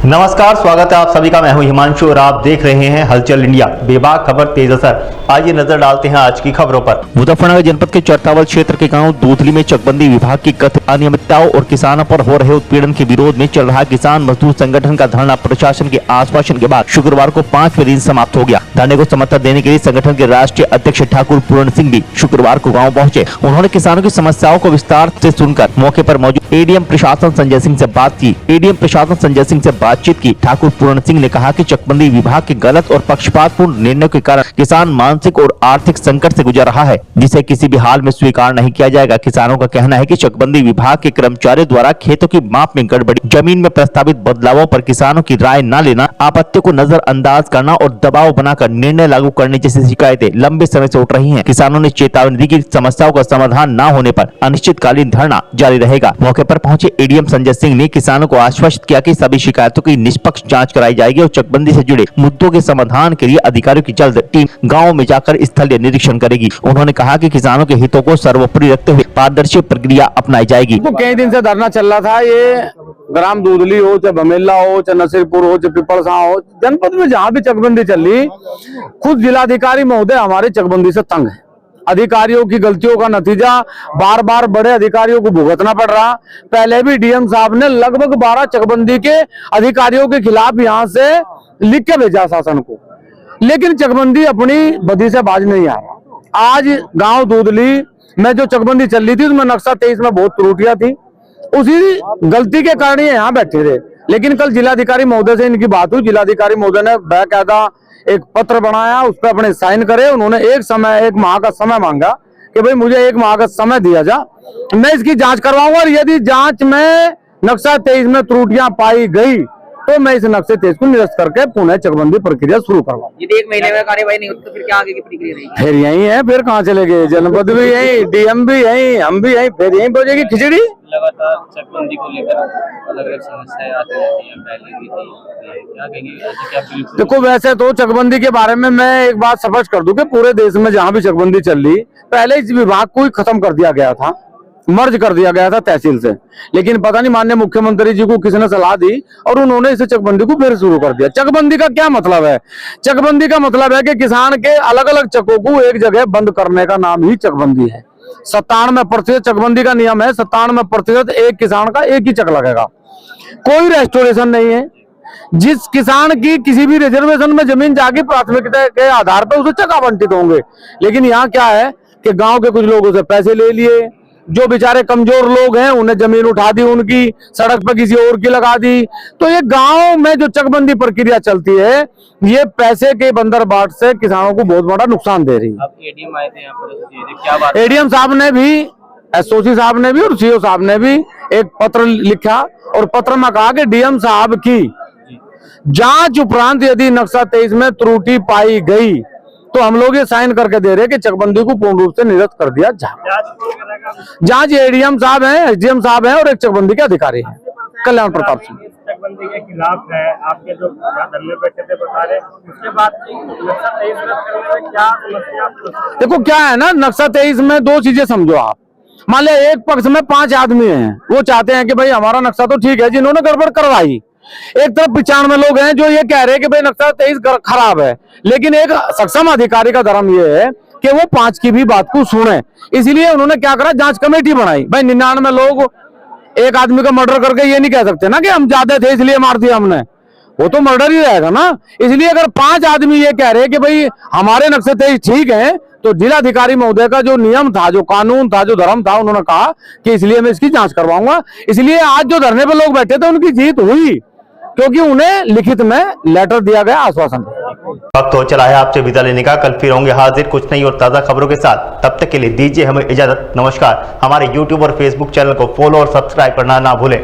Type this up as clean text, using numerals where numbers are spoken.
नमस्कार, स्वागत है आप सभी का। मैं हूं हिमांशु और आप देख रहे हैं हलचल इंडिया। बेबाक खबर तेज असर। आइए नजर डालते हैं आज की खबरों पर। मुजफ्फरनगर जनपद के चरतावल क्षेत्र के गांव दूधली में चकबंदी विभाग की कथित अनियमितताओं और किसानों पर हो रहे उत्पीड़न के विरोध में चल रहा किसान मजदूर संगठन का धरना प्रशासन के आश्वासन के बाद शुक्रवार को 5वें दिन समाप्त हो गया। धरने को समर्थन देने के लिए संगठन के राष्ट्रीय अध्यक्ष ठाकुर पूर्ण सिंह भी शुक्रवार को गाँव पहुँचे। उन्होंने किसानों की समस्याओं को विस्तार से सुनकर मौके पर मौजूद एडीएम प्रशासन संजय सिंह से बात की। एडीएम प्रशासन संजय सिंह से बातचीत की। ठाकुर पूर्ण सिंह ने कहा कि चकबंदी विभाग के गलत और पक्षपातपूर्ण निर्णय के कारण किसान मानसिक और आर्थिक संकट से गुजर रहा है, जिसे किसी भी हाल में स्वीकार नहीं किया जाएगा। किसानों का कहना है कि चकबंदी विभाग के कर्मचारियों द्वारा खेतों की माप में गड़बड़ी, जमीन में प्रस्तावित बदलावों पर किसानों की राय न लेना, आपत्तियों को नजरअंदाज करना और दबाव बनाकर निर्णय लागू करने जैसी शिकायतें लंबे समय से उठ रही हैं। किसानों ने चेतावनी दी कि समस्याओं का समाधान न होने पर अनिश्चितकालीन धरना जारी रहेगा। मौके पर पहुंचे एडीएम संजय सिंह ने किसानों को आश्वस्त किया कि सभी शिकायतों की निष्पक्ष जांच कराई जाएगी और चकबंदी से जुड़े मुद्दों के समाधान के लिए अधिकारियों की जल्द टीम गाँव में जाकर स्थलीय निरीक्षण करेगी। उन्होंने कहा कि किसानों के हितों को सर्वोपरि रखते हुए पारदर्शी प्रक्रिया अपनाई जाएगी। तो कई दिन से धरना चल रहा था। ये ग्राम दूधली हो, चाहे भमेला हो, चाहे नसीरपुर हो, चाहे पिपलसा हो, जनपद में जहाँ भी चकबंदी चल रही, खुद जिलाधिकारी महोदय हमारे चकबंदी से तंग है। अधिकारियों की गलतियों का नतीजा बार बार बड़े अधिकारियों को भुगतना पड़ रहा। पहले भी डीएम साहब ने लगभग 12 चकबंदी के अधिकारियों के खिलाफ यहाँ से लिख के भेजा शासन को, लेकिन चकबंदी अपनी बदी से बाज नहीं आया। आज गांव दूधली में जो चकबंदी चल रही थी उसमें नक्शा 23 में बहुत त्रुटियां थी। उसी गलती के कारण ये यहाँ बैठे थे। लेकिन कल जिलाधिकारी महोदय से इनकी बात हुई। जिलाधिकारी महोदय ने बाकायदा एक पत्र बनाया, उस पर अपने साइन करे। उन्होंने एक माह का समय मांगा कि भाई मुझे 1 माह का समय दिया जा, मैं इसकी जांच करवाऊंगा और यदि जांच में नक्शा 23 में त्रुटियां पाई गई तो मैं इस नक्शे 23 को निरस्त करके पुनः चकबंदी प्रक्रिया शुरू करवाऊंगा। यदि 1 महीने में कार्यवाही नहीं होती तो फिर क्या आगे की प्रक्रिया रहेगी? फिर यही है, फिर कहाँ चले गए? जनपद भी यही, डीएम भी यही, हम भी यही, फिर यही पहुंचेगी खिचड़ी। लगातार चकबंदी को लेकर अलग अलग समस्याएं आती रहती हैं, पहले भी थी, क्या कहेंगे? देखो, वैसे तो चकबंदी के बारे में मैं एक बात स्पष्ट कर दूं कि पूरे देश में जहां भी चकबंदी चल रही, पहले इस विभाग को ही खत्म कर दिया गया था, मर्ज कर दिया गया था तहसील से। लेकिन पता नहीं माननीय मुख्यमंत्री जी को किसने सलाह दी और उन्होंने इसे चकबंदी को फिर शुरू कर दिया। चकबंदी का क्या मतलब है? चकबंदी का मतलब है कि किसान के अलग अलग चकों को एक जगह बंद करने का नाम ही चकबंदी है। 97% चकबंदी का नियम है। 97% एक किसान का एक ही चक लगेगा। कोई रेस्टोरेशन नहीं है। जिस किसान की किसी भी रिजर्वेशन में जमीन जागी, प्राथमिकता के आधार पर उसे चक आवंटित होंगे। लेकिन यहाँ क्या है कि गांव के कुछ लोगों से पैसे ले लिए, जो बेचारे कमजोर लोग हैं उन्हें जमीन उठा दी, उनकी सड़क पर किसी और की लगा दी। तो ये गांव में जो चकबंदी प्रक्रिया चलती है, ये पैसे के बंदरबाट से किसानों को बहुत बड़ा नुकसान दे रही है। अब एडीएम आए थे यहाँ पर, क्या बात? एडीएम साहब ने भी, एसओसी साहब ने भी और सीओ साहब ने भी एक पत्र लिखा और पत्र में कहा कि डीएम साहब की जांच उपरांत यदि नक्शा 23 में त्रुटि पाई गई तो हम लोग ये साइन करके दे रहे हैं कि चकबंदी को पूर्ण रूप से निरस्त कर दिया जाए। जांच एडीएम साहब हैं, एसडीएम साहब हैं और एक चकबंदी के अधिकारी हैं, कल्याण प्रताप सिंह। चकबंदी के खिलाफ है, आपके जो धरने बैठे थे बता रहे, उसके बाद नक्शा 23 रद्द करने में क्या समस्या? देखो क्या है ना, नक्शा 23 में 2 चीजें समझो आप। मान लिया एक पक्ष में 5 आदमी हैं, वो चाहते हैं कि भाई हमारा नक्शा तो ठीक है, जिन्होंने गड़बड़ करवाई। एक तरफ 95 लोग हैं जो ये कह रहे हैं कि भाई नक्शा 23 खराब है। लेकिन एक सक्षम अधिकारी का धर्म ये है कि वो 5 की भी बात को सुने। इसलिए उन्होंने क्या करा, जांच कमेटी बनाई। भाई 99 लोग एक आदमी का मर्डर करके ये नहीं कह सकते ना कि हम ज्यादा थे इसलिए मार दिया हमने, वो तो मर्डर ही रहेगा ना। इसलिए अगर 5 आदमी ये कह रहे हैं कि भाई हमारे नक्शे 23 ठीक है, तो जिलाधिकारी महोदय का जो नियम था, जो कानून था, जो धर्म था, उन्होंने कहा कि इसलिए मैं इसकी जांच करवाऊंगा। इसलिए आज जो धरने पर लोग बैठे थे उनकी जीत हुई, क्योंकि उन्हें लिखित में लेटर दिया गया, आश्वासन। वक्त हो चला है आपसे विदा लेने का। कल फिर होंगे हाजिर कुछ नई और ताजा खबरों के साथ। तब तक के लिए दीजिए हमें इजाजत। नमस्कार। हमारे YouTube और Facebook चैनल को फॉलो और सब्सक्राइब करना ना भूलें।